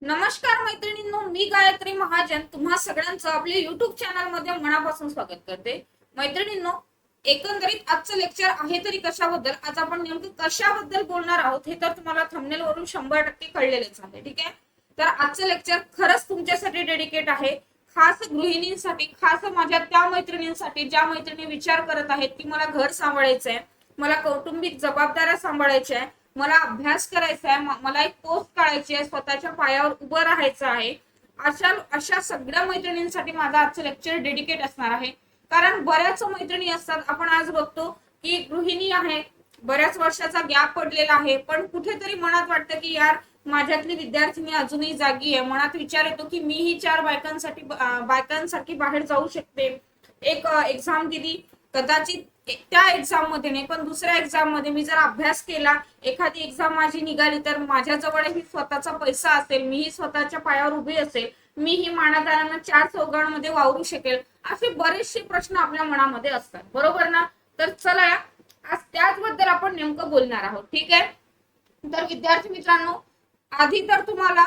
नमस्कार मैत्रिणींनो, मी गायत्री महाजन तुम्हा सगळ्यांचं आपल्या युट्यूब चॅनल मध्ये मनापासून स्वागत करते. मैत्रिणींनो, एकंदरीत आजचं लेक्चर आहे तरी कशाबद्दल, आज आपण नेमकं कशाबद्दल बोलणार आहोत हे तर तुम्हाला थंबनेल वरून 100% कळलेलंच आहे. ठीक आहे, तर आजचं लेक्चर खरंच तुमच्यासाठी डेडिकेट आहे, खास गृहिणींसाठी, खास माझ्या त्या मैत्रिणींसाठी ज्या मैत्रिणी विचार करत आहेत की मला घर सांभाळायचंय, मला कौटुंबिक जबाबदाऱ्या सांभाळायच्या आहे, मला अभ्यास करायचा आहे, मला एक पोस्ट काढायची आहे, स्वतःच्या पायावर उभं राहायचं आहे. अशा अशा सगळ्या मैत्रिणींसाठी माझं आजचं लेक्चर डेडिकेट असणार आहे. कारण बऱ्याच मैत्रिणी असतात, आपण आज बघतो की गृहिणी आहे, बऱ्याच वर्षाचा गॅप पडलेला आहे, पण कुठेतरी मनात वाटतं की यार माझ्यातली विद्यार्थिनी अजूनही जागी आहे. मनात विचार येतो की मीही 4 बायकांसाठी बाहेर जाऊ शकते. एक एक्झाम दिली, कदाचित त्या एक्झाम मध्ये नाही पण दुसऱ्या एक्झाम मध्ये मी जर अभ्यास केला, एखादी एक्झाम माझी निघाली तर माझ्याजवळही स्वतःचा पैसा असेल, मीही स्वतःच्या पायावर उभी असेल, मीही मानादारांना 4 चौघांमध्ये वावरू शकेल. असे बरेचसे प्रश्न आपल्या मनामध्ये असतात, बरोबर ना? तर चला आज त्याचबद्दल आपण नेमकं बोलणार आहोत. ठीक आहे, तर विद्यार्थी मित्रांनो, आधी तर तुम्हाला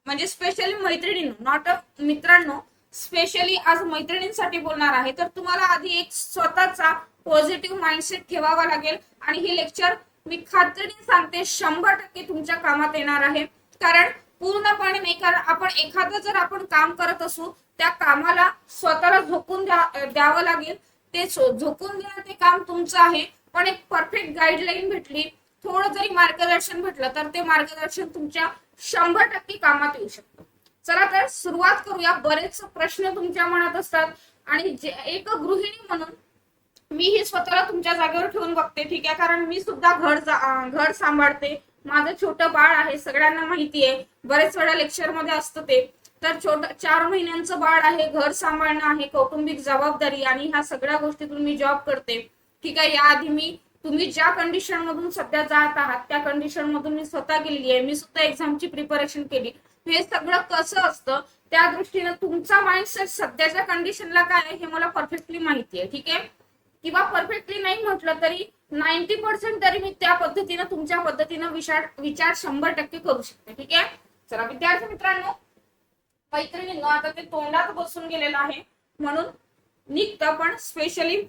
म्हणजे स्पेशली मैत्रिणींनो, नॉट मित्रांनो, स्पेशली आज मैत्रिणींसाठी बोलणार आहे, तर तुम्हाला आधी एक स्वतःचा पॉझिटिव्ह माइंडसेट ठेवावा लागेल. आणि हे लेक्चर मी खात्रीने सांगते 100% तुमच्या कामात येणार आहे. कारण पूर्णपणे नाही, कारण आपण एखादं जर आपण काम करत असू, त्या कामाला स्वतःला झोकून द्यावं लागेल. ते झोकून देणं ते काम तुमचं आहे, पण एक परफेक्ट गाईडलाईन भेटली, थोडं जरी मार्गदर्शन भेटलं तर ते मार्गदर्शन तुमच्या 100% कामात येऊ शकतं. चला तर सुरुवात करूया. बरेच प्रश्न तुमच्या मनात असतात आणि एक गृहिणी म्हणून मी ही स्वतःला तुमच्या जागेवर ठेवून बघते. ठीक आहे, कारण मी सुद्धा घर सांभाळते, माझं छोटं बाळ आहे, सगळ्यांना माहिती आहे, बरेच वेळा लेक्चर मध्ये असतं ते. तर 4 महिन्यांचं बाळ आहे, घर सांभाळणं आहे, कौटुंबिक जबाबदारी आणि ह्या सगळ्या गोष्टीतून मी जॉब करते. ठीक आहे, याआधी तुम्ही ज्या कंडिशन मधून सध्या जात आहात त्या कंडिशन मधून मी स्वतः गेलेली आहे, मी सुद्धा एक्झामची प्रिपरेशन केली. हे सगळं कसं असतं त्या दृष्टीने तुमचा माइंडसेट सध्याच्या कंडिशनला काय आहे हे मला परफेक्टली माहिती आहे. ठीक आहे, किंवा परफेक्टली नाही म्हटलं तरी 90% तरी मी त्या पद्धतीने तुमच्या पद्धतीने विचार 100% करू शकते. ठीक आहे, चला विद्यार्थी मित्रांनो, मैत्रिणींनो, आता ते तोंडात बसून गेलेलं आहे म्हणून निघतं, पण स्पेशली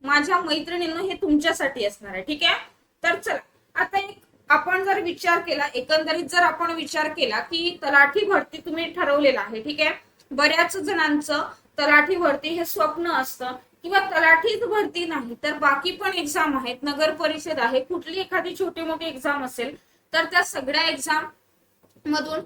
माझ्या मैत्रिणींनो हे तुमच्यासाठी असणार आहे. ठीक आहे, तर चला आता एक आपण जर विचार केला, एकंदरीत जर आपण विचार केला की तलाठी भरती तुम्ही ठरवलेला आहे. ठीक आहे, बऱ्याच जणांचं तलाठी भरती हे स्वप्न असतं, किंवा तलाठीच भरती नाही तर बाकी पण एक्झाम आहेत, नगर परिषद आहे, कुठली एखादी छोटी मोठी एक्झाम असेल तर त्या सगळ्या एक्झाम मधून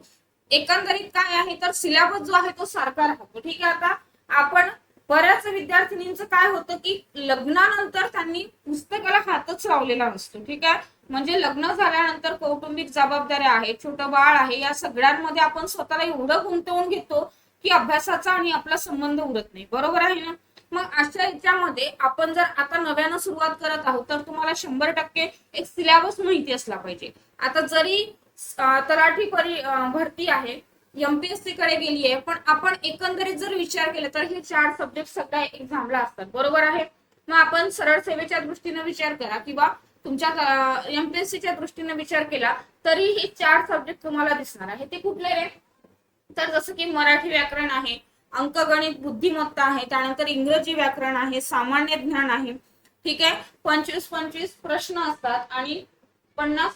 एकंदरीत काय आहे तर सिलेबस जो आहे तो सारखा राहतो. ठीक आहे, आता आपण बऱ्याच विद्यार्थिनींचं काय होतं की लग्नानंतर त्यांनी पुस्तकाला हातच लावलेला नसतो. ठीक आहे, म्हणजे लग्न झाल्यानंतर कौटुंबिक जबाबदाऱ्या आहेत, छोटं बाळ आहे, या सगळ्यांमध्ये आपण स्वतःला एवढं गुंतवून घेतो की अभ्यासाचा आणि आपला संबंध उरत नाही. बरोबर आहे ना? मग अशा याच्यामध्ये आपण जर आता नव्यानं सुरुवात करत आहोत तर तुम्हाला 100% एक सिलेबस माहिती असला पाहिजे. आता जरी तलाठी भरती आहे, एमपीएससी कडे गेली आहे, पण आपण एकंदरीत जर विचार केला तर हे 4 सब्जेक्ट सगळ्या एक्झामला असतात. बरोबर आहे? मग आपण सरळ सेवेच्या दृष्टीने विचार करा किंवा तुमच्या एमपीएससीच्या दृष्टीने विचार केला तरी हे 4 सब्जेक्ट तुम्हाला दिसणार आहे. ते कुठले रे? तर जसं की मराठी व्याकरण आहे, अंकगणित बुद्धिमत्ता आहे, त्यानंतर इंग्रजी व्याकरण आहे, सामान्य ज्ञान आहे. ठीक आहे, 25-25 प्रश्न असतात आणि 50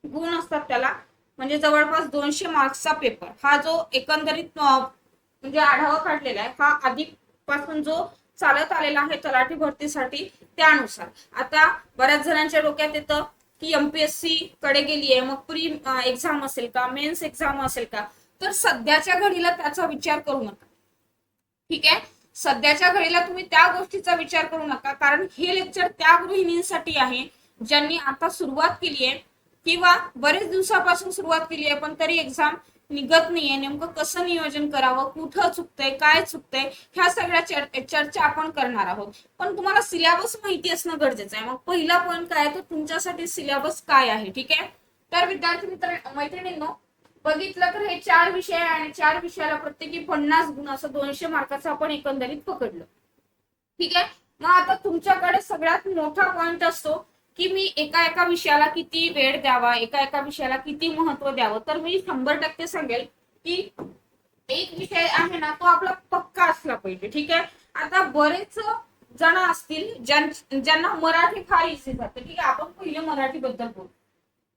गुण असतात त्याला, म्हणजे जवळपास 200 मार्क्सचा पेपर. हा जो एकंदरीत म्हणजे आढावा काढलेला आहे हा आधीपासून जो चालत आलेला आहे तलाठी भरतीसाठी त्यानुसार. आता बऱ्याच जणांच्या डोक्यात येतं की एमपीएससी कडे गेली आहे, मग प्री एक्झाम असेल का, मेन्स एक्झाम असेल का? तर सध्याच्या घडीला त्याचा विचार करू नका. ठीक आहे, सध्याच्या घडीला तुम्ही त्या गोष्टीचा विचार करू नका, कारण हे लेक्चर त्या गृहिणींसाठी आहे ज्यांनी आता सुरुवात केली आहे किंवा बरेच दिवसापासून सुरुवात केली आहे पण तरी एक्झाम निघत नाहीये, नेमकं कसं नियोजन करावं, कुठं चुकतंय, काय चुकतंय, ह्या सगळ्या चर्चा आपण करणार आहोत. पण तुम्हाला सिलेबस माहिती असणं गरजेचं आहे. मग पहिला पॉईंट काय तर तुमच्यासाठी सिलेबस काय आहे. ठीक आहे, तर विद्यार्थी मैत्रिणींनो, बघितलं तर हे 4 विषय आहे आणि 4 विषयाला प्रत्येकी 50 गुण, असं 200 मार्काचं आपण एकंदरीत पकडलं. ठीक आहे, मग आता तुमच्याकडे सगळ्यात मोठा पॉइंट असतो की मी एका एका विषयाला किती वेळ द्यावा, एका एका विषयाला किती महत्व द्यावं, तर मी 100% सांगेल की एक विषय आहे ना तो आपला पक्का असला पाहिजे. ठीक आहे. आता बरेच जण असतील ज्यांना मराठी फार इझी जाते. ठीक आहे, आपण पहिले मराठी बद्दल बोलू.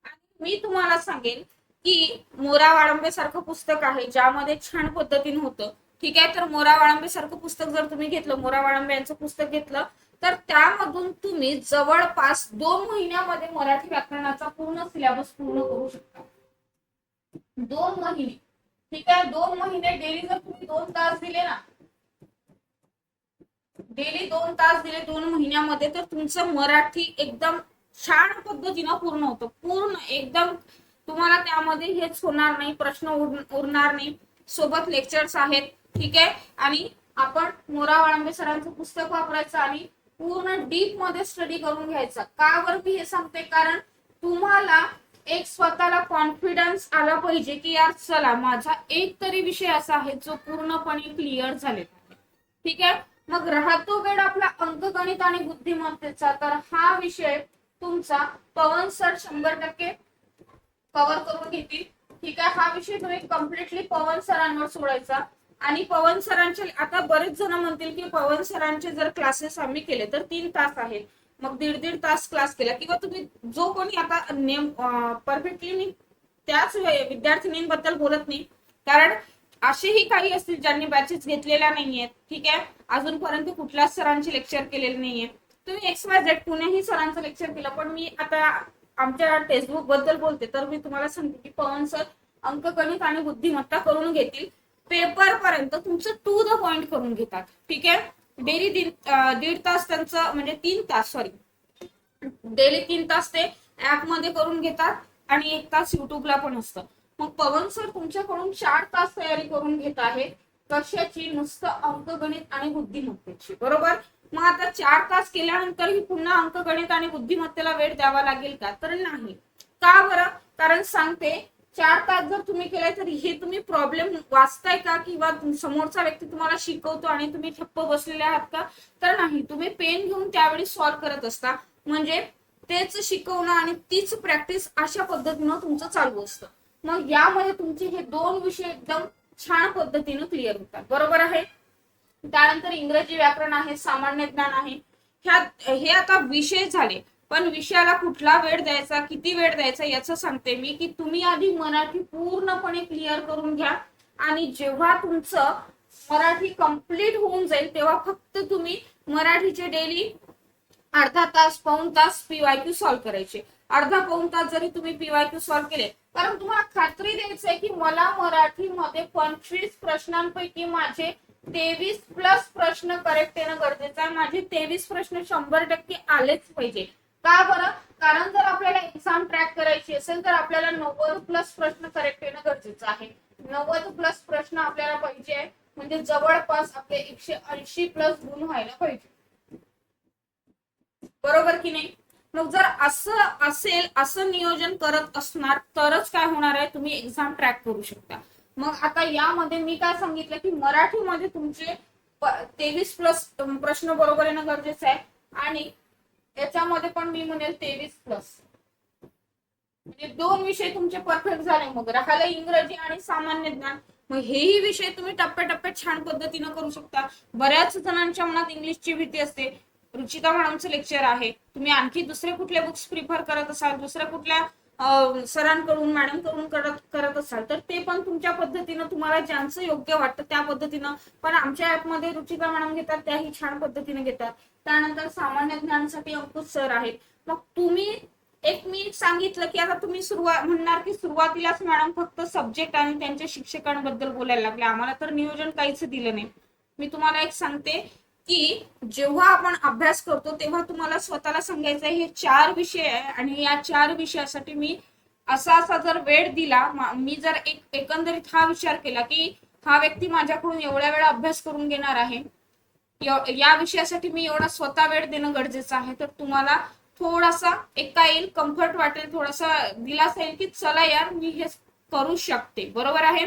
आणि मी तुम्हाला सांगेन की मोरा वाळंबे सारखं पुस्तक आहे ज्यामध्ये छान पद्धतीने होतं. ठीक आहे, तर मोरा वाळंबे सारखं पुस्तक जर तुम्ही घेतलं, मोरा वाळंबे यांचं पुस्तक घेतलं, तर त्यामधून तुम्ही जवळपास 2 महिन्यामध्ये मराठी व्याकरणाचा पूर्ण सिलेबस पूर्ण करू शकता. 2 महिने. ठीक आहे, 2 महिने डेली जर तुम्ही 2 तास दिले ना, डेली 2 तास दिले 2 महिन्यामध्ये, तर तुमचं मराठी एकदम छान पद्धतीनं पूर्ण होतं. पूर्ण एकदम तुम्हाला त्यामध्ये हेच होणार नाही, प्रश्न उरणार नाही. सोबत लेक्चर्स आहेत. ठीक आहे, आणि आपण मोरा वाळंबे सरांचं पुस्तक वापरायचं आणि पूर्ण डीप मध्ये स्टडी करून घ्यायचा. का बरं मी हे सांगते, कारण तुम्हाला एक स्वतःला कॉन्फिडन्स आला पाहिजे की यार चला माझा एक तरी विषय असा आहे जो पूर्णपणे क्लिअर झालेला आहे. ठीक आहे, मग राहतो वेळ आपला अंकगणित आणि बुद्धिमत्तेचा, तर हा विषय तुमचा पवन सर 100% कव्हर करून घेतील. ठीक आहे, हा विषय तुम्ही कम्प्लिटली पवन सरांवर सोडायचा. आणि पवन सरांचे आता बरेच जण म्हणतील की पवन सरांचे जर क्लासेस आम्ही केले तर 3 तास आहेत, मग 1.5-1.5 तास क्लास केला, किंवा तुम्ही जो कोणी आता नेम परफेक्टली मी त्याच विद्यार्थिनींबद्दल बोलत नाही, कारण असेही काही असतील ज्यांनी बॅचेस घेतलेल्या नाहीयेत. ठीक आहे, अजूनपर्यंत कुठल्याच सरांचे लेक्चर केलेले नाहीये. तुम्ही XYZ पुणेही सरांचं लेक्चर केलं, पण मी आता आमच्या टेक्स्टबुक बद्दल बोलते, तर मी तुम्हाला सांगते की पवन सर अंकगणित आणि बुद्धिमत्ता करून घेतील. पेपर पर्यंत तुमचं टू द पॉइंट करून घेतात. ठीक आहे, डेली 1.5 तास त्यांचं म्हणजे 3 तास, सॉरी, डेली 3 तास ते ऍप मध्ये करून घेतात आणि 1 तास युट्यूबला पण असतं. मग पवन सर तुमच्याकडून 4 तास तयारी करून घेत आहे. कशाची? नुसतं अंकगणित आणि बुद्धिमत्तेची. बरोबर. मग आता 4 तास केल्यानंतरही पुन्हा अंकगणित आणि बुद्धिमत्तेला वेळ द्यावा लागेल का? तर नाही. का बरं? कारण सांगते, 4 तास जर तुम्ही केले तर हे तुम्ही प्रॉब्लेम वाचताय का, किंवा समोरचा व्यक्ती तुम्हाला शिकवतो आणि तुम्ही ठप्प बसलेले आहात का? तर नाही, तुम्ही पेन घेऊन त्यावेळी सॉल्व्ह करत असता. म्हणजे तेच शिकवणं आणि तीच प्रॅक्टिस अशा पद्धतीनं तुमचं चालू असतं. मग यामध्ये तुमचे हे 2 विषय एकदम छान पद्धतीनं क्लिअर होतात. बरोबर आहे. त्यानंतर इंग्रजी व्याकरण आहे, सामान्य ज्ञान आहे. हे आता विषय झाले, पण विषयाला कुठला वेळ द्यायचा, किती वेळ द्यायचा याचं सांगते मी, की तुम्ही आधी मराठी पूर्णपणे क्लिअर करून घ्या. आणि जेव्हा तुमचं मराठी कंप्लीट होऊन जाईल तेव्हा फक्त तुम्ही मराठीचे डेली अर्धा तास, पाऊण तास PYQ सॉल्व्ह करायचे. अर्धा पाऊण तास जरी तुम्ही PYQ सॉल्व्ह केले, कारण तुम्हाला खात्री द्यायची आहे की मला मराठीमध्ये 25 प्रश्नांपैकी माझे 23+ प्रश्न करेक्ट येणं गरजेचं आहे. माझे 23 प्रश्न 100% आलेच पाहिजे. का बरं? कारण जर आपल्याला एक्झाम ट्रॅक करायची असेल तर आपल्याला 90+ प्रश्न करेक्ट येणं गरजेचं आहे. 90+ प्रश्न आपल्याला पाहिजे, म्हणजे जवळपास आपले 180+ गुण व्हायला पाहिजे. बरोबर की नाही? मग जर असं असेल, असं नियोजन करत असणार तरच काय होणार आहे, तुम्ही एक्झाम ट्रॅक करू शकता. मग आता यामध्ये मी काय सांगितलं की मराठीमध्ये तुमचे 23+ प्रश्न बरोबर येणं गरजेचं आहे. आणि याच्यामध्ये पण मी म्हणेल 23+, म्हणजे 2 विषय तुमचे परफेक्ट झाले. मग राहिलं इंग्रजी आणि सामान्य ज्ञान. मग हेही विषय तुम्ही टप्प्याटप्प्यात छान पद्धतीनं करू शकता. बऱ्याच जणांच्या मनात इंग्लिशची भीती असते. रुचिता मॅडमचं लेक्चर आहे, तुम्ही आणखी दुसरे कुठले बुक्स प्रिफर करत असाल, दुसऱ्या कुठल्या सरांकडून, मॅडम कडून करत असाल, तर ते पण तुमच्या पद्धतीनं तुम्हाला ज्यांचं योग्य वाटतं त्या पद्धतीनं. पण आमच्या ऍपमध्ये रुचिता मॅडम घेतात, त्याही छान पद्धतीने घेतात. त्यानंतर सामान्य ज्ञानासाठी अंकुश सर आहेत. मग तुम्ही मी सांगितलं की आता तुम्ही म्हणणार की सुरुवातीलाच मॅडम फक्त सब्जेक्ट आणि त्यांच्या शिक्षकांबद्दल बोलायला लागले, आम्हाला तर नियोजन काहीच दिलं नाही. मी तुम्हाला एक सांगते की जेव्हा आपण अभ्यास करतो तेव्हा तुम्हाला स्वतःला सांगायचं आहे हे 4 विषय आहे आणि या 4 विषयासाठी मी असा जर वेळ दिला, मी जर एकंदरीत हा विचार केला की हा व्यक्ती माझ्याकडून एवढ्या वेळ अभ्यास करून घेणार आहे, या विषयासाठी मी एवढा स्वतः वेळ देणं गरजेचं आहे, तर तुम्हाला थोडासा काय येईल, कम्फर्ट वाटेल, थोडासा दिलासा येईल की चला यार मी हे करू शकते. बरोबर आहे.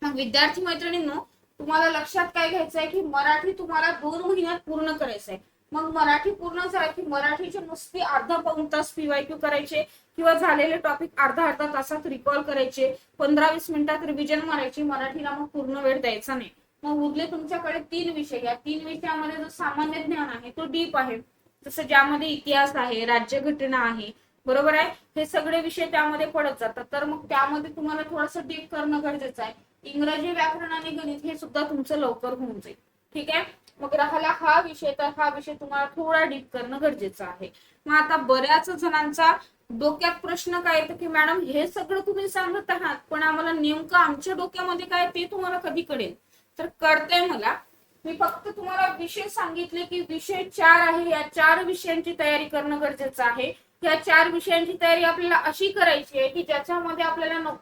मग विद्यार्थी मैत्रिणींनो, तुम्हाला लक्षात काय घ्यायचं आहे की मराठी तुम्हाला 2 महिन्यात पूर्ण करायचं आहे. मग मराठी पूर्ण झालं की मराठीचे नुसते अर्धा पाऊण तास पीवायक्यू करायचे किंवा झालेले टॉपिक अर्धा अर्धा तासात रिकॉल करायचे, 15-20 मिनिटात रिव्हिजन मारायची, मराठीला मग पूर्ण वेळ द्यायचा नाही. मग उरले तुमच्याकडे 3 विषय. या 3 विषयामध्ये जो सामान्य ज्ञान आहे तो डीप आहे, जसं ज्यामध्ये इतिहास आहे, राज्यघटना आहे, बरोबर आहे, हे सगळे विषय त्यामध्ये पडत जातात. तर मग त्यामध्ये तुम्हाला थोडंसं डीप करणं गरजेचं आहे. इंग्रजी, व्याकरण आणि गणित हे सुद्धा तुमचं लवकर होऊन जाईल. ठीक आहे. मग राहिला हा विषय, तर हा विषय तुम्हाला थोडा डीप करणं गरजेचं आहे. मग आता बऱ्याच जणांचा डोक्यात प्रश्न काय येतो की मॅडम हे सगळं तुम्ही सांगत आहात, पण आम्हाला नेमकं आमच्या डोक्यामध्ये काय ते तुम्हाला कधी कळेल? तर कळतंय मला. मी फक्त तुम्हाला विषय सांगितले की विषय 4 आहे, या 4 विषयांची तयारी करणं गरजेचं आहे. या 4 विषयांची तयारी आपल्याला अशी करायची आहे की ज्याच्यामध्ये आपल्याला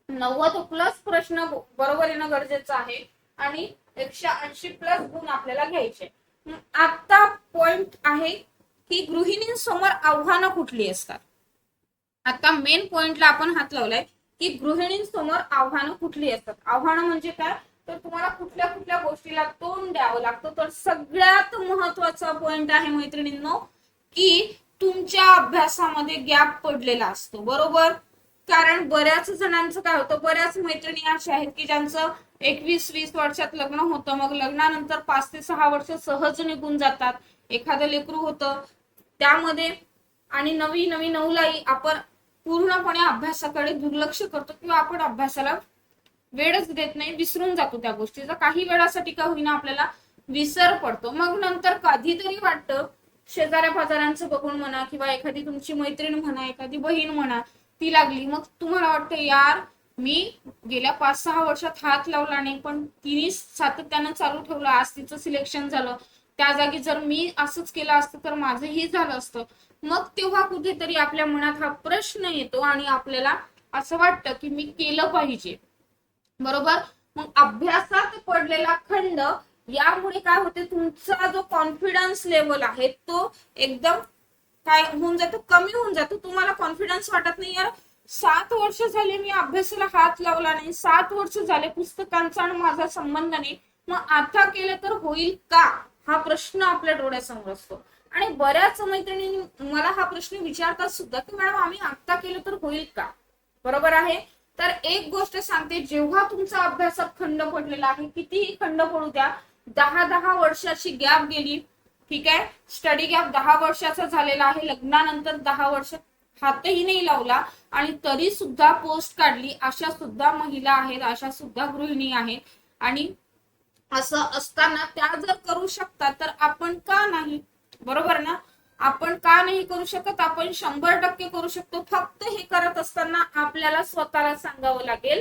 90+ प्रश्न बरोबर येणं गरजेचं आहे आणि 180+ गुण आपल्याला घ्यायचे. आता पॉइंट आहे की गृहिणींसमोर आव्हानं कुठली असतात. आता मेन पॉइंटला आपण हात लावलाय की गृहिणींसमोर आव्हानं कुठली असतात. आव्हानं म्हणजे काय, तर तुम्हाला कुठल्या कुठल्या गोष्टीला तोंड द्यावं लागतं. तर सगळ्यात महत्वाचा पॉइंट आहे मैत्रिणींनो की तुमच्या अभ्यासामध्ये गॅप पडलेला असतो, बरोबर. कारण बऱ्याच जणांचं काय होतं, बऱ्याच मैत्रिणी अशा आहेत की ज्यांचं 21-20 वर्षात लग्न होतं, मग लग्नानंतर 5 ते 6 वर्ष सहज निघून जातात. एखादं लेकरू होतं त्यामध्ये आणि नवी नऊलाई आपण पूर्णपणे अभ्यासाकडे दुर्लक्ष करतो किंवा आपण अभ्यासाला वेळच देत नाही, विसरून जातो त्या गोष्टीचा. काही वेळासाठी का होईना आपल्याला विसर पडतो. मग नंतर कधीतरी वाटतं, शेजाऱ्या पाजाऱ्यांचं बघून म्हणा किंवा एखादी तुमची मैत्रीण म्हणा, एखादी बहीण म्हणा, ती लागली, मग तुम्हाला वाटतं यार मी गेल्या 5-6 वर्षात हात लावला नाही, पण तिने सातत्यानं चालू ठेवलं, आज तिचं सिलेक्शन झालं, त्या जागी जर मी असंच केलं असतं तर माझंही झालं असतं. मग तेव्हा कुठेतरी आपल्या मनात हा प्रश्न येतो आणि आपल्याला असं वाटतं की मी केलं पाहिजे, बरोबर. मग अभ्यासात पडलेला खंड यामुळे काय होते, तुमचा जो कॉन्फिडन्स लेवल आहे तो एकदम काय होऊन जातो, कमी होऊन जातो. तुम्हाला कॉन्फिडन्स वाटत नाही, यार 7 वर्ष झाले मी अभ्यासाला हात लावला नाही, 7 वर्ष झाले पुस्तकांचा आणि माझा संबंध नाही, मग आता केलं तर होईल का, हा प्रश्न आपल्या डोळ्यासमोर असतो. आणि बऱ्याच मैत्रिणी मला हा प्रश्न विचारतात सुद्धा की मॅडम आम्ही आता केलं तर होईल का, बरोबर आहे. तर एक गोष्ट सांगते, जेव्हा तुमचा अभ्यासात खंड पडलेला आहे, कितीही खंड पडू द्या, 10 वर्षाची गॅप गेली, ठीक आहे, स्टडी गॅप 10 वर्षाचा झालेला आहे, लग्नानंतर 10 वर्ष हातही नाही लावला आणि तरी सुद्धा पोस्ट काढली, अशा सुद्धा महिला आहेत, अशा सुद्धा गृहिणी आहेत. आणि असं असताना त्या जर करू शकतात तर आपण का नाही, बरोबर ना. आपण का नाही करू शकत, आपण 100% करू शकतो. फक्त हे करत असताना आपल्याला स्वतःला सांगावं लागेल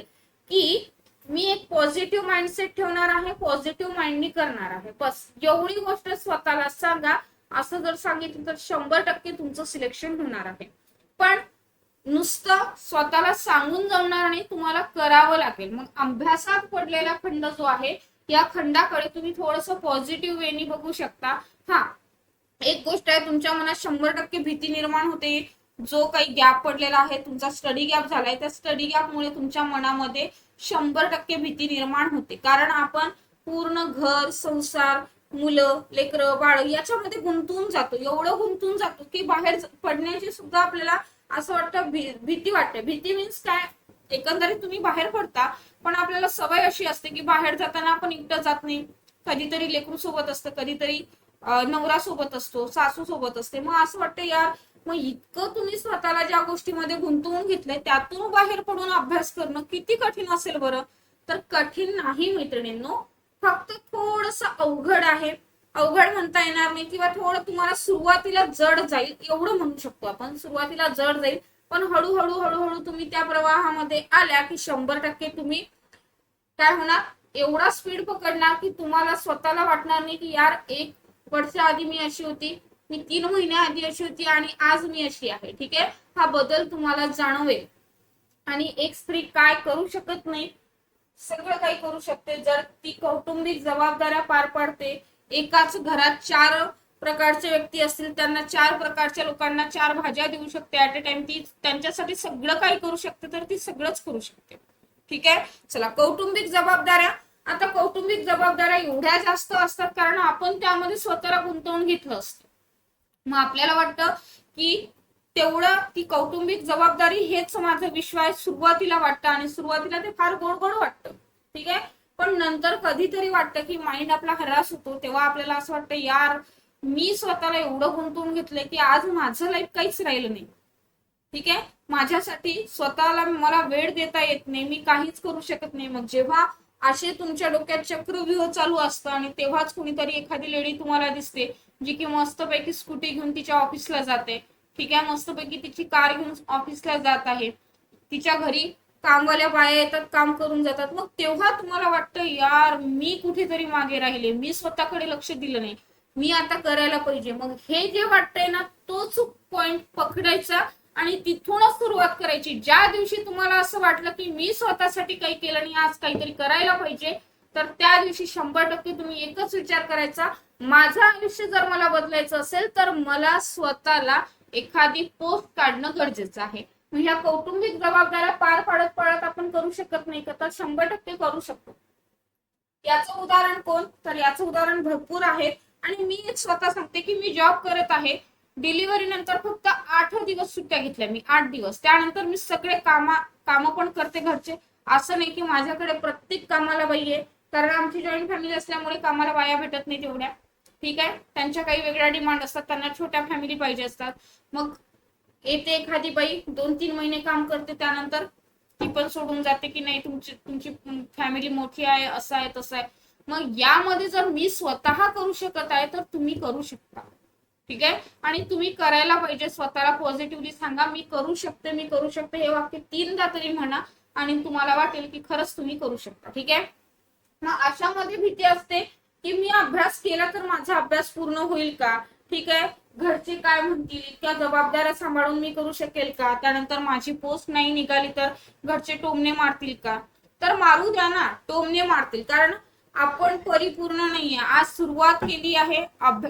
की मी एक पॉझिटिव्ह माइंडसेट ठेवणार आहे, पॉझिटिव्ह माइंडनी करणार आहे, बस एवढी गोष्ट स्वतःला सांगा. असं जर सांगितलं तर 100% तुमचं सिलेक्शन होणार आहे. पण नुसतं स्वतःला सांगून जमणार नाही, तुम्हाला करावं लागेल. मग अभ्यासात पडलेला खंड जो आहे, या खंडाकडे तुम्ही थोडस पॉझिटिव्ह वेनी बघू शकता. हा एक गोष्ट आहे, तुमच्या मनात 100% भीती निर्माण होते. जो काही गॅप पडलेला आहे, तुमचा स्टडी गॅप झालाय, त्या स्टडी गॅपमुळे तुमच्या मनामध्ये 100% भीती निर्माण होते. कारण आपण पूर्ण घर, संसार, मुलं, लेकरं, बाळ याच्यामध्ये गुंतून जातो, एवढं गुंतून जातो की बाहेर पडण्याची सुद्धा आपल्याला असं वाटतं, भीती वाटते. भीती मीन्स काय, एकंदरीत तुम्ही बाहेर पडता पण आपल्याला सवय अशी असते की बाहेर जाताना आपण एकटं जात नाही, कधीतरी लेकरू सोबत असतं, कधीतरी नवरा सोबत असतो, सासू सोबत असते. मग असं वाटतं यार, मग इतकं तुम्ही स्वतःला ज्या गोष्टीमध्ये गुंतवून घेतलंय त्यातून बाहेर पडून अभ्यास करणं किती कठीण असेल बरं. तर कठीण नाही मैत्रिणींनो, फक्त थोडस अवघड आहे. अवघड म्हणता येणार नाही किंवा थोडं तुम्हाला सुरुवातीला जड जाईल एवढं म्हणू शकतो आपण. सुरुवातीला जड जाईल पण हळूहळू तुम्ही त्या प्रवाहामध्ये आल्या की 100% तुम्ही काय होणार, एवढा स्पीड पकडणार की तुम्हाला स्वतःला वाटणार नाही की यार 1 वर्ष आधी मी अशी होती, मी 3 महिन्या आधी अशी होती आणि आज मी अशी आहे. ठीक आहे, हा बदल तुम्हाला जाणवेल. आणि एक स्त्री काय करू शकत नाही, सगळं काही करू शकते जर ती कौटुंबिक जबाबदाऱ्या पार पाडते. एकाच घरात 4 प्रकारचे व्यक्ती असतील, त्यांना 4 प्रकारच्या लोकांना 4 भाज्या देऊ शकते ऍट अ टाइम, ती त्यांच्यासाठी सगळं काही करू शकते, तर ती सगळंच करू शकते. ठीक आहे, चला कौटुंबिक जबाबदाऱ्या आता कौटुंबिक जबाबदाऱ्या एवढ्या जास्त असतात कारण आपण त्यामध्ये स्वतःला गुंतवून घेतलं असतं. मग आपल्याला वाटतं की तेवढं ती कौटुंबिक जबाबदारी हेच माझं विश्व आहे, सुरुवातीला वाटतं आणि सुरुवातीला ते फार गोड गोड वाटतं. ठीक आहे, पण नंतर कधीतरी वाटतं की माइंड आपला हरास होतो, तेव्हा आपल्याला असं वाटतं यार मी स्वतःला एवढं गुंतवून घेतलंय की आज माझं लाईफ काहीच राहिलं नाही. ठीक आहे, माझ्यासाठी स्वतःला मला वेळ देता येत नाही, मी काहीच करू शकत नाही. मग जेव्हा असे तुमच्या डोक्यात चक्रव्यूह चालू असतं आणि तेव्हाच कुणीतरी एखादी लेडी तुम्हाला दिसते जी की मस्तपैकी स्कूटी घेऊन तिच्या ऑफिसला जाते. ठीक आहे, मस्तपैकी तिची कार घेऊन ऑफिसला जात आहे, तिच्या घरी कामवाल्या बाया येतात, काम करून जातात. मग तेव्हा तुम्हाला वाटतं यार मी कुठेतरी मागे राहिले, मी स्वतःकडे लक्ष दिलं नाही, मी आता करायला पाहिजे. मग हे जे वाटतंय ना तोच पॉइंट पकडायचा आणि तिथूनच सुरुवात करायची. ज्या दिवशी तुम्हाला असं वाटलं की मी स्वतःसाठी काही केलं नाही, आज काहीतरी करायला पाहिजे, तर त्या दिवशी 100% तुम्ही एकच विचार करायचा, माझं आयुष्य जर मला बदलायचं असेल तर मला स्वतःला एखादी पोस्ट काढणं गरजेचं आहे. ह्या कौटुंबिक जबाबदाऱ्या पार पाडत पाडत आपण करू शकत नाही का, तर 100% करू शकतो. याचं उदाहरण कोण, तर याचं उदाहरण भरपूर आहे. आणि मी एक स्वतः सांगते की मी जॉब करत आहे, डिलिव्हरी नंतर फक्त 8 दिवस सुट्ट्या घेतल्या मी, 8 दिवस. त्यानंतर मी सगळे काम पण करते घरचे. असं नाही की माझ्याकडे प्रत्येक कामाला बाई आहे, कारण आमची जॉईंट फॅमिली असल्यामुळे कामाला बाया भेटत नाही तेवढ्या. ठीक आहे, त्यांच्या काही वेगळ्या डिमांड असतात, त्यांना छोट्या फॅमिली पाहिजे असतात. मग येते एखादी बाई 2-3 महिने काम करते, त्यानंतर ती पण सोडून जाते की नाही तुमची फॅमिली मोठी आहे, असं आहे तसं आहे. मग यामध्ये जर मी स्वतः करू शकत आहे तर तुम्ही करू शकता. ठीक आहे, आणि तुम्ही करायला पाहिजे. स्वतःला पॉझिटिव्हली सांगा, मी करू शकते, मी करू शकते, हे वाक्य 3दा तरी म्हणा आणि तुम्हाला वाटेल की खरंच तुम्ही करू शकता. ठीक आहे, मग अशामध्ये भीती असते की मी अभ्यास केला तर माझा अभ्यास पूर्ण होईल का, ठीक आहे, घरचे काय म्हणतील, इतक्या जबाबदाऱ्या सांभाळून मी करू शकेल का, त्यानंतर माझी पोस्ट नाही निघाली तर घरचे टोमणे मारतील का. तर मारू द्या ना, टोमणे मारतील, कारण आपण परिपूर्ण नाहीये. आज सुरुवात केली आहे,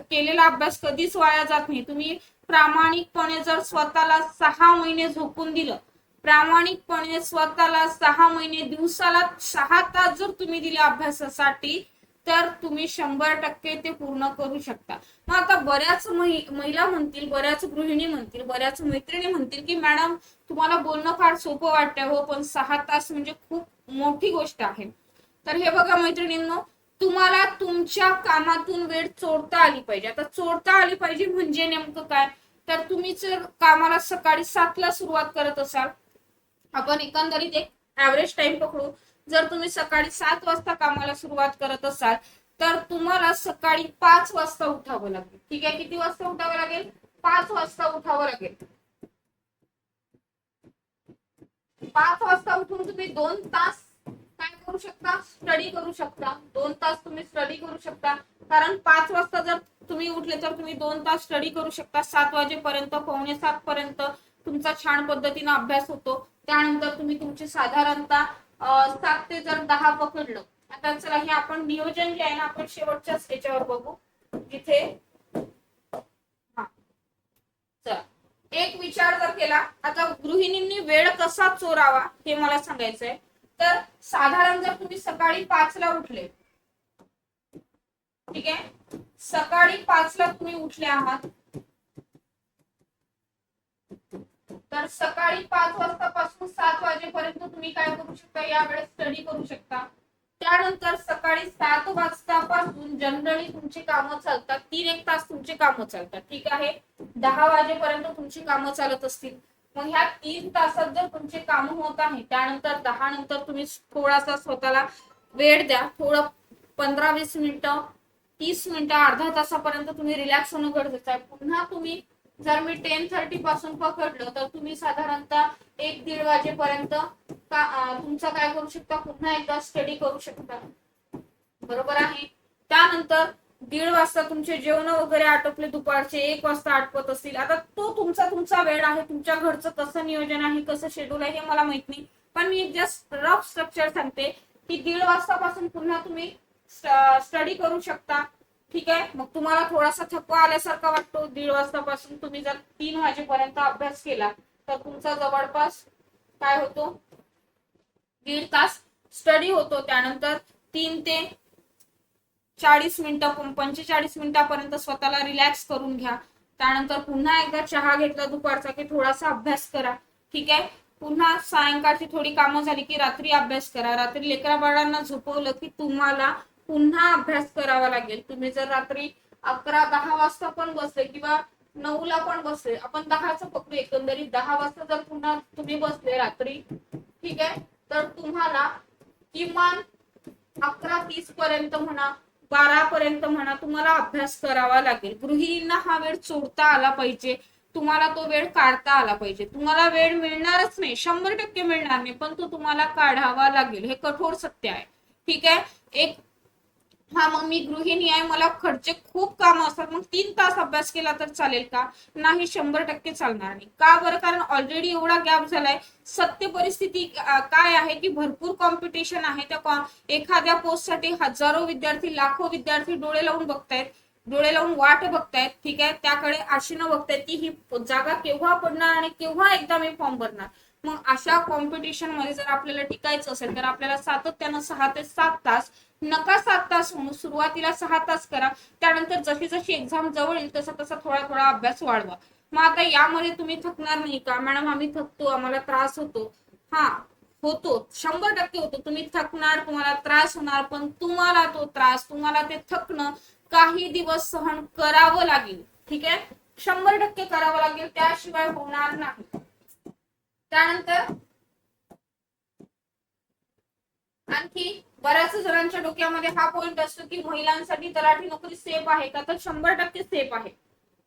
केलेला अभ्यास कधीच वाया जात नाही. तुम्ही प्रामाणिकपणे जर स्वतःला 6 महिने झोपून दिलं, प्रामाणिकपणे स्वतःला 6 महिने दिवसाला 6 तास जर तुम्ही दिले अभ्यासासाठी, तर तुम्ही 100% ते पूर्ण करू शकता. मग आता बऱ्याच महिला म्हणतील, बऱ्याच गृहिणी म्हणतील, बऱ्याच मैत्रिणी म्हणतील की मॅडम तुम्हाला बोलणं फार सोपं वाटतंय हो, पण 6 तास म्हणजे खूप मोठी गोष्ट आहे. तर हे बघा मैत्रिणींनो, तुम्हाला तुमच्या कामातून वेळ चोरता आली पाहिजे. आता चोरता आली पाहिजे म्हणजे नेमकं काय, तर तुम्ही जर कामाला सकाळी 7ला सुरुवात करत असाल, आपण एकंदरीत एक ऍव्हरेज टाइम पकडू, जर तुम्ही सकाळी 7 वाजता कामाला सुरुवात करत असाल तर तुम्हाला सकाळी 5 वाजता उठावं लागेल. ठीक आहे, किती वाजता उठावं लागेल, 5 वाजता उठावं लागेल. 5 वाजता उठून तुम्ही 2 तास काय करू शकता, स्टडी करू शकता. 2 तास तुम्ही स्टडी करू शकता, कारण 5 वाजता जर तुम्ही उठले तर तुम्ही 2 तास स्टडी करू शकता. 7 वाजेपर्यंत, 6:45 पर्यंत तुमचा छान पद्धतीने अभ्यास होतो. त्यानंतर तुम्ही तुमची साधारणतः 7 ते 10 पकडलं. आता चला हे आपण नियोजन जे आहे ना आपण शेवटच्याच याच्यावर बघू, जिथे चला एक विचार जर केला, आता गृहिणींनी वेळ कसा चोरावा हे मला सांगायचंय. तर साधारण जर तुम्ही सकाळी 5ला उठले, ठीक आहे, सकाळी 5ला तुम्ही उठले आहात, तर सकाळी 5 वाजतापासून 7 वाजेपर्यंत तुम्ही काय करू शकता, या वेळेस स्टडी करू शकता. त्यानंतर सकाळी 7 वाजतापासून जनरली तुमची कामं चालतात, 3-1 तास तुमची कामं चालतात. ठीक आहे, 10 वाजेपर्यंत तुमची कामं चालत असतील. मग ह्या 3 तासात जर तुमचे काम होत आहे, त्यानंतर 10 नंतर तुम्ही थोडासा स्वतःला वेळ द्या. थोडं 15-20 मिनिटं, 30 मिनिटं, अर्धा तासापर्यंत तुम्ही रिलॅक्स होणं गरजेचं आहे. पुन्हा तुम्ही जर मी 10:30 पासून पकडलं तर तुम्ही साधारणतः 1-1:30 वाजेपर्यंत तुमचा काय करू शकता, पुन्हा एकदा स्टडी करू शकता. बरोबर आहे. त्यानंतर 1:30 वाजता तुमचे जेवण वगैरे आटोपले, दुपारचे 1 वाजता आटपत असतील. आता तो तुमचा वेळ आहे, तुमच्या घरचं कसं नियोजन आहे, कसं शेड्यूल आहे हे मला माहित नाही, पण मी जस्ट रफ स्ट्रक्चर सांगते की 1:30 वाजतापासून पुन्हा तुम्ही स्टडी करू शकता. ठीक आहे, मग तुम्हाला थोडासा थकवा आल्यासारखा वाटतो. 1:30 वाजतापासून तुम्ही जर 3 वाजेपर्यंत अभ्यास केला तर तुमचा जवळपास काय होतो, 1.5 तास स्टडी होतो. त्यानंतर 3 ते 40 मिनिटं 45 मिनिटापर्यंत स्वतःला रिलॅक्स करून घ्या. त्यानंतर पुन्हा एकदा चहा घेतला दुपारचा की थोडासा अभ्यास करा. ठीक आहे. पुन्हा सायंकाळची थोडी कामं झाली की रात्री अभ्यास करा. रात्री लेकरा बाळांना झोपवलं की तुम्हाला पुन्हा अभ्यास करावा लागेल. तुम्ही जर रात्री 11-10 वाजता पण बसले किंवा 9ला पण बसले, आपण 10चं पकडू, एकंदरीत 10 वाजता जर पुन्हा तुम्ही बसले रात्री, ठीक आहे, तर तुम्हाला किमान 11:30 पर्यंत म्हणा, 12 पर्यंत म्हणा, तुम्हाला अभ्यास करावा लागेल. गृहिणींना हा वेळ सोडता आला पाहिजे. तुम्हाला तो वेळ काढता आला पाहिजे. तुम्हाला वेळ मिळणारच नाही, 100% मिळणार नाही, पण तो तुम्हाला काढावा लागेल. हे कठोर सत्य आहे. ठीक आहे. हा, मग मी गृहिणी आहे, मला खर्च खूप काम असतात, मग 3 तास अभ्यास केला तर चालेल का? नाही, 100% चालणार नाही. का बरं? कारण ऑलरेडी एवढा गॅप झालाय. सत्य परिस्थिती काय आहे की भरपूर कॉम्पिटिशन आहे. त्या एखाद्या पोस्टसाठी हजारो विद्यार्थी, लाखो विद्यार्थी डोळे लावून बघतायत, डोळे लावून वाट बघतायत. ठीक आहे. त्याकडे आशेनं बघतायत की ही जागा केव्हा पडणार आणि केव्हा एकदा मी फॉर्म भरणार. मग अशा कॉम्पिटिशन मध्ये जर आपल्याला टिकायचं असेल तर आपल्याला सातत्यानं 6 ते 7 तास, नका 7 तास म्हणून, सुरुवातीला 6 तास करा. त्यानंतर जशी जशी एक्झाम जवळ येईल तसा तसा थोडा थोडा अभ्यास वाढवा. मग आता यामध्ये तुम्ही थकणार नाही का? मॅडम आम्ही थकतो, आम्हाला त्रास होतो. हा, होतो, 100% होतो. तुम्ही थकणार, तुम्हाला त्रास होणार, पण तुम्हाला तो त्रास, तुम्हाला ते थकणं काही दिवस सहन करावं लागेल. ठीक आहे. 100% करावं लागेल, त्याशिवाय होणार नाही. त्यानंतर आणखी बऱ्याच जणांच्या डोक्यामध्ये हा पॉइंट असतो की महिलांसाठी तलाठी नोकरी सेफ आहे का? तर 100% सेफ आहे.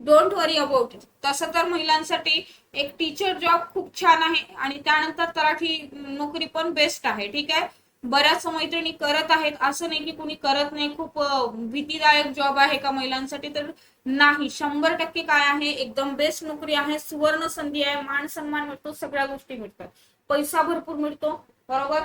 Don't worry about it. तसं तर महिलांसाठी एक टीचर जॉब खूप छान आहे आणि त्यानंतर तलाठी नोकरी पण बेस्ट आहे. ठीक आहे. बऱ्याच मैत्रिणी करत आहेत, असं नाही की कुणी करत नाही. खूप भीतीदायक जॉब आहे का महिलांसाठी? तर नाही, 100% काय आहे, एकदम बेस्ट नोकरी आहे, सुवर्ण संधी आहे, मान सन्मान मिळतो, सगळ्या गोष्टी मिळतात, पैसा भरपूर मिळतो. बरोबर.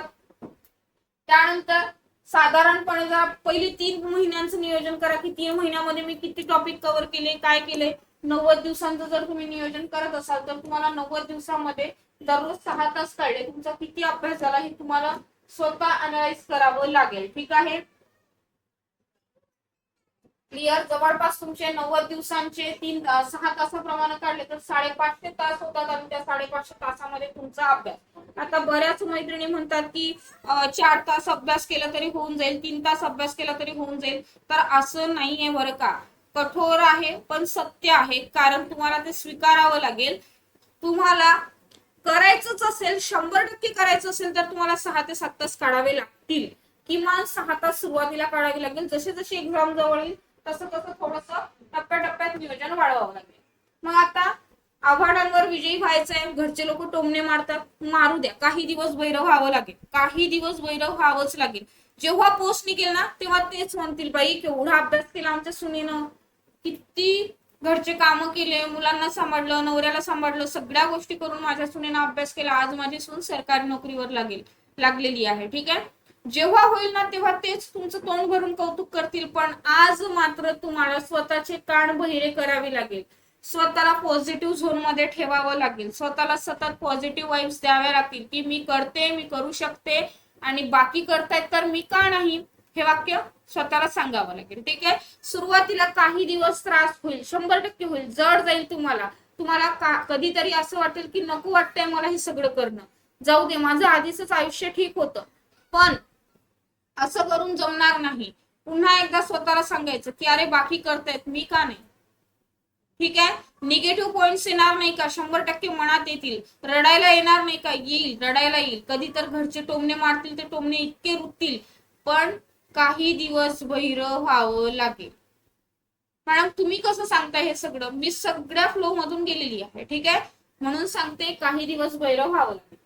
त्यानंतर साधारणपणे जर पहिली 3 महिन्यांचं नियोजन करा की 3 महिन्यामध्ये मी किती टॉपिक कव्हर केले, काय केले. 90 दिवसांचं जर तुम्ही नियोजन करत असाल तर तुम्हाला 90 दिवसामध्ये दररोज 6 तास काढले, तुमचा किती अभ्यास झाला हे तुम्हाला स्वतः अनालाइज करावं लागेल. ठीक आहे. क्लिअर. जवळपास तुमचे 90 दिवसांचे 6 तासाप्रमाणे काढले तर 550 तास होतात आणि त्या 550 तासामध्ये तुमचा अभ्यास. आता बऱ्याच मैत्रिणी म्हणतात की 4 तास अभ्यास केला तरी होऊन जाईल, 3 तास अभ्यास केला तरी होऊन जाईल. तर असं नाहीये बरं का. कठोर आहे पण सत्य आहे, कारण तुम्हाला ते स्वीकारावं लागेल. तुम्हाला करायचंच असेल, 100% करायचं असेल तर तुम्हाला 6 ते 7 तास काढावे लागतील. किमान 6 तास सुरुवातीला काढावे लागेल. जसे जसे एक्झाम जवळ येईल तसं तसं थोडस टप्प्याटप्प्यात नियोजन वाढवावं लागेल. मग आता आव्हानांवर विजयी व्हायचंय, घरचे लोक टोमणे मारतात, मारू द्या. काही दिवस भैरव व्हावं लागेल, काही दिवस भैरव व्हावंच लागेल. जेव्हा पोस्ट निघेल ना तेव्हा तेच म्हणतील, बाई केवढा अभ्यास केला आमच्या सुनेनं, किती घरचे कामं केले, मुलांना सांभाळलं, नवऱ्याला सांभाळलं, सगळ्या गोष्टी करून माझ्या सुनेनं अभ्यास केला, आज माझी सून सरकारी नोकरीवर लागलेली आहे. ठीक आहे. जेव्हा होईल ना तेव्हा तेच तुमचं तोंड भरून कौतुक करतील, पण आज मात्र तुम्हाला स्वतःचे कान बहिरे करावे लागेल. स्वतःला पॉझिटिव्ह झोन मध्ये ठेवावं लागेल. स्वतःला सतत पॉझिटिव्ह वाईब्स द्याव्या लागतील की मी करते, मी करू शकते आणि बाकी करतायत तर मी का नाही, हे वाक्य स्वतःला सांगावं लागेल. ठीक आहे. सुरुवातीला काही दिवस त्रास होईल, 100% होईल, जड जाईल तुम्हाला कधीतरी असं वाटेल की नको वाटतंय मला हे सगळं करणं, जाऊ दे, माझं आधीच आयुष्य ठीक होतं. पण असं करून जमणार नाही. पुन्हा एकदा स्वतःला सांगायचं की अरे बाकी करतायत, मी का नाही. ठीक आहे. निगेटिव्ह पॉइंट्स येणार नाही का? 100% मनात येतील. रडायला येणार नाही का? येईल, रडायला येईल. कधी तर घरचे टोमणे मारतील, ते टोमणे इतके रुततील, पण काही दिवस भैरव व्हावं लागेल. मॅडम तुम्ही कसं सांगताय हे सगळं? मी सगळ्या फ्लो मधून गेलेली आहे. ठीक आहे. म्हणून सांगते काही दिवस भैरव व्हावं लागेल.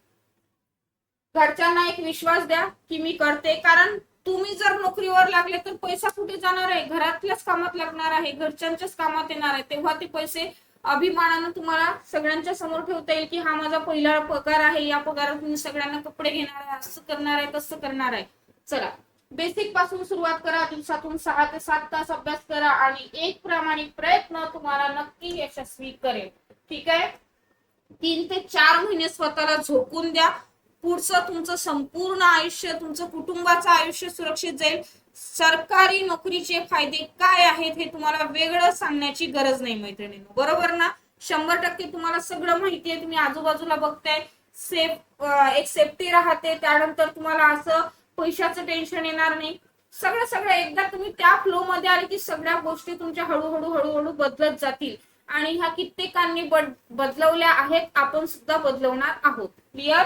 घरच्यांना एक विश्वास द्या की मी करते, कारण तुम्ही जर नोकरीवर लागले तर पैसा कुठे जाणार आहे? घरातल्याच कामात लागणार आहे, घरच्यांच्याच कामात येणार आहे. तेव्हा ते पैसे अभिमानानं तुम्हाला सगळ्यांच्या समोर ठेवता येईल की हा माझा पहिला पगार आहे, या पगारात मी सगळ्यांना कपडे घेणार आहे, असं करणार आहे, तसं करणार आहे. चला, बेसिक पासून सुरुवात करा. दिवसातून 6 ते 7 तास अभ्यास करा आणि एक प्रामाणिक प्रयत्न तुम्हाला नक्की यशस्वी करेल. ठीक आहे. 3 ते 4 महिने स्वतःला झोकून द्या. पुढचं तुमचं संपूर्ण आयुष्य, तुमचं कुटुंबाचं आयुष्य सुरक्षित जाईल. सरकारी नोकरीचे फायदे काय आहेत हे तुम्हाला वेगळं सांगण्याची गरज नाही मैत्रिणींनो, बरोबर ना? 100% तुम्हाला सगळं माहिती आहे. तुम्ही आजूबाजूला बघताय, एक सेफ्टी राहते, त्यानंतर तुम्हाला असं पैशाचं टेन्शन येणार नाही. सगळं सगळं एकदा तुम्ही त्या फ्लो मध्ये आले की सगळ्या गोष्टी तुमच्या हळूहळू हळूहळू बदलत जातील. आणि ह्या कित्येकांनी बदलवल्या आहेत, आपण सुद्धा बदलवणार आहोत. क्लिअर?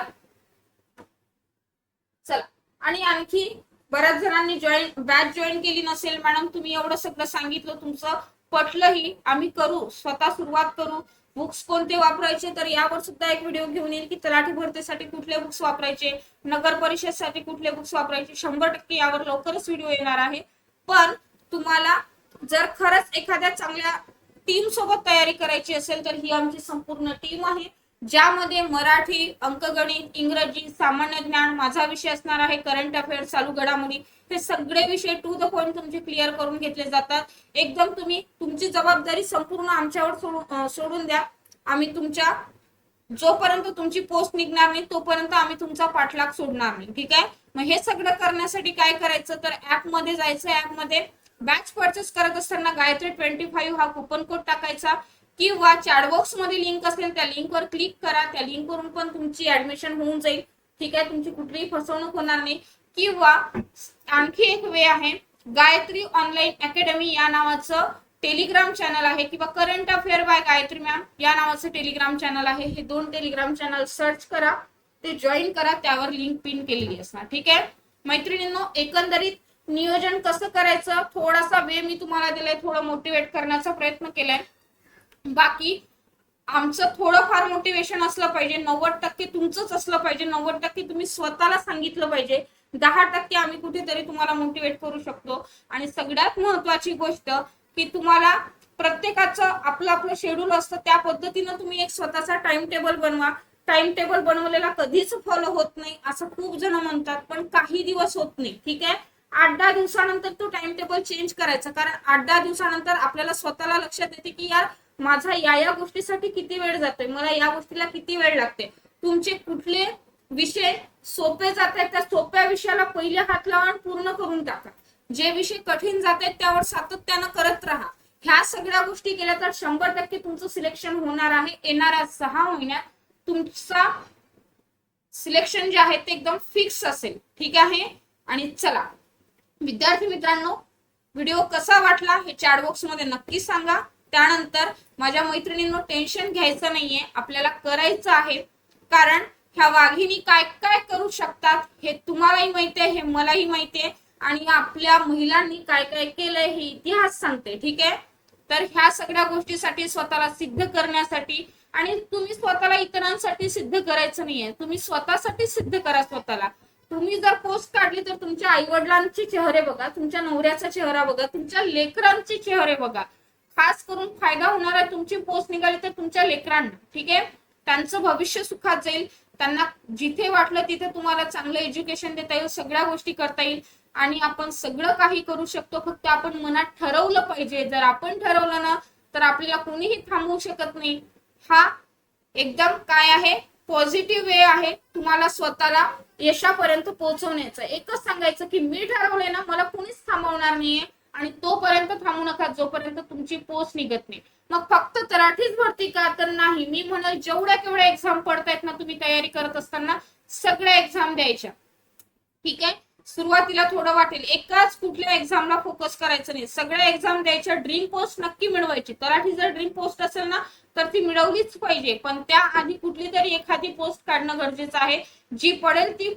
चला, आणि आणखी बऱ्याच जणांनी बॅच जॉईन केली नसेल. मॅडम तुम्ही एवढं सगळं सांगितलं, तुमचं पटलंही, आम्ही करू, स्वतः सुरुवात करू. बुक्स कोणते वापरायचे तर यावर सुद्धा एक व्हिडिओ घेऊन येईल की तलाठी भरतीसाठी कुठले बुक्स वापरायचे, नगर परिषदसाठी कुठले बुक्स वापरायचे. 100% यावर लवकरच व्हिडिओ येणार आहे. पण तुम्हाला जर खरंच एखाद्या चांगल्या टीम सोबत तयारी करायची असेल तर ही आमची संपूर्ण टीम आहे, ज्यामध्ये मराठी, अंकगणित, इंग्रजी, सामान्य ज्ञान, माझा विषय असणार आहे करंट अफेअर्स, चालू घडामोडी, हे सगळे विषय टू द पॉइंट तुमचे क्लिअर करून घेतले जातात. एकदम तुम्ही तुमची जबाबदारी संपूर्ण आमच्यावर सोडून द्या. आम्ही तुमच्या जोपर्यंत तुमची पोस्ट निघणार नाही तोपर्यंत आम्ही तुमचा पाठलाग सोडणार नाही. ठीक आहे? मग हे सगळं करण्यासाठी काय करायचं तर ऍप मध्ये जायचं. ऍप मध्ये बॅच परचेस करत असताना गायत्री 25 हा कुपन कोड टाकायचा, किंवा चॅटबॉक्स मध्ये लिंक असेल त्या लिंकवर क्लिक करा. त्या लिंकवरून पण तुमची ऍडमिशन होऊन जाईल. ठीक आहे? तुमची कुठलीही फसवणूक होणार नाही. किंवा आणखी एक वे आहे, गायत्री ऑनलाईन अकॅडमी या नावाचं टेलिग्राम चॅनल आहे, किंवा current affair by Gayatri ma'am या नावाचं टेलिग्राम चॅनल आहे. हे 2 टेलिग्राम चॅनल सर्च करा, ते जॉईन करा, त्यावर लिंक पिन केलेली असणार. ठीक आहे मैत्रिणींनो? एकंदरीत नियोजन कसं करायचं थोडासा वे मी तुम्हाला दिलाय, थोडं मोटिवेट करण्याचा प्रयत्न केलाय. बाकी आमचं थोडंफार मोटिवेशन असलं पाहिजे, 90% तुमचंच असलं पाहिजे, 90% तुम्ही स्वतःला सांगितलं पाहिजे, 10% आम्ही कुठेतरी तुम्हाला मोटिवेट करू शकतो. आणि सगळ्यात महत्वाची गोष्ट की तुम्हाला प्रत्येकाचं आपलं आपलं शेड्यूल असतं, त्या पद्धतीनं तुम्ही एक स्वतःचा टाइम टेबल बनवा. टाइम टेबल बनवलेला कधीच फॉलो होत नाही असं खूप जण म्हणतात, पण काही दिवस होत नाही. ठीक आहे? 8-10 दिवसानंतर तो टाइम टेबल चेंज करायचा, कारण 8-10 दिवसानंतर आपल्याला स्वतःला लक्षात येते की यार माझा या गोष्टीसाठी किती वेळ जातोय, मला या गोष्टीला किती वेळ लागते. तुमचे कुठले विषय सोपे जात आहेत त्या सोप्या विषयाला पहिले हात लावा आणि पूर्ण करून टाका. जे विषय कठीण जात आहेत त्यावर सातत्यानं करत राहा. ह्या सगळ्या गोष्टी केल्या तर 100% तुमचं सिलेक्शन होणार आहे. येणाऱ्या 6 महिन्यात तुमचा सिलेक्शन जे आहे ते एकदम फिक्स असेल. ठीक आहे? आणि चला विद्यार्थी मित्रांनो, व्हिडिओ कसा वाटला हे चॅटबॉक्स मध्ये नक्की सांगा. त्यानंतर माझ्या मैत्रिणींनो, टेन्शन घ्यायचं नाहीये, आपल्याला करायचं आहे. कारण ह्या वाघिणी काय काय करू शकतात हे तुम्हालाही माहिती आहे, हे मलाही माहिती आहे, आणि आपल्या महिलांनी काय काय केलंय हे इतिहास सांगते. ठीक आहे? तर ह्या सगळ्या गोष्टीसाठी स्वतःला सिद्ध करण्यासाठी, आणि तुम्ही स्वतःला इतरांसाठी सिद्ध करायचं नाहीये, तुम्ही स्वतःसाठी सिद्ध करा स्वतःला. तुम्ही जर पोस्ट काढली तर तुमच्या आई वडिलांचे चेहरे बघा, तुमच्या नवऱ्याचा चेहरा बघा, तुमच्या लेकरांचे चेहरे बघा. खास करून फायदा होणार आहे तुमची पोस्ट निघाली तर तुमच्या लेकरांना. ठीक आहे? त्यांचं भविष्य सुखात जाईल, त्यांना जिथे वाटलं तिथे तुम्हाला चांगलं एज्युकेशन देता येईल, सगळ्या गोष्टी करता येईल, आणि आपण सगळं काही करू शकतो. फक्त आपण मनात ठरवलं पाहिजे. जर आपण ठरवलं ना तर आपल्याला कोणीही थांबवू शकत नाही. हा एकदम काय आहे, पॉझिटिव्ह वे आहे तुम्हाला स्वतःला यशापर्यंत पोहोचवण्याचं. एकच सांगायचं की मी ठरवलंय ना, मला कोणीच थांबवणार नाहीये, आणि तोपर्यंत थांबू नका जोपर्यंत तुमची पोस्ट निघत नाही. मग फक्त तलाठीच भरती का तर नाही, मी म्हणेल जेवढ्या केवढ्या एक्झाम पडतायत ना तुम्ही तयारी करत असताना सगळ्या एक्झाम द्यायच्या. ठीक आहे? सुरुवातीला थोडं वाटेल, एकाच कुठल्या एक्झामला फोकस करायचं नाही, सगळ्या एक्झाम द्यायच्या. ड्रीम पोस्ट नक्की मिळवायची. तलाठी जर ड्रीम पोस्ट असेल ना तर ती मिळवलीच पाहिजे, पण त्या आधी कुठली तरी एखादी पोस्ट काढणं गरजेचं आहे. जी पडेल ती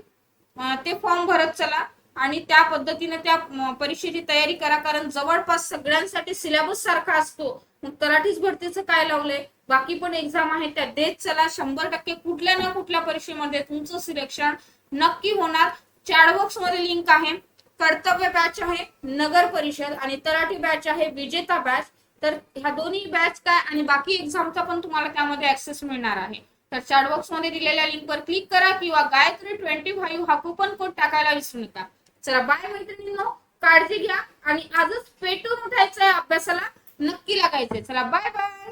ते फॉर्म भरत चला, आणि त्या पद्धतीने त्या परीक्षेची तयारी करा. कारण जवळपास सगळ्यांसाठी सिलेबस सारखा असतो. मग तलाठीच भरतीचं काय लावलंय, बाकी पण एक्झाम आहेत त्या देत चला. 100% कुठल्या ना कुठल्या परीक्षेमध्ये तुमचं सिलेक्शन नक्की होणार. चॅटबॉक्स मध्ये लिंक आहे. कर्तव्य बॅच आहे नगर परिषद, आणि तलाठी बॅच आहे विजेता बॅच. तर ह्या दोन्ही बॅच काय आणि बाकी एक्झामचा पण तुम्हाला त्यामध्ये ऍक्सेस मिळणार आहे. तर चॅटबॉक्स मध्ये दिलेल्या लिंकवर क्लिक करा, किंवा गायत्री 25 हा कुपन कोड टाकायला विसरू नका. चला बाय मैत्रिणींनो, काळजी घ्या, आणि आजच पेटून उठायचंय, अभ्यासाला नक्की लागायचंय. चला बाय बाय.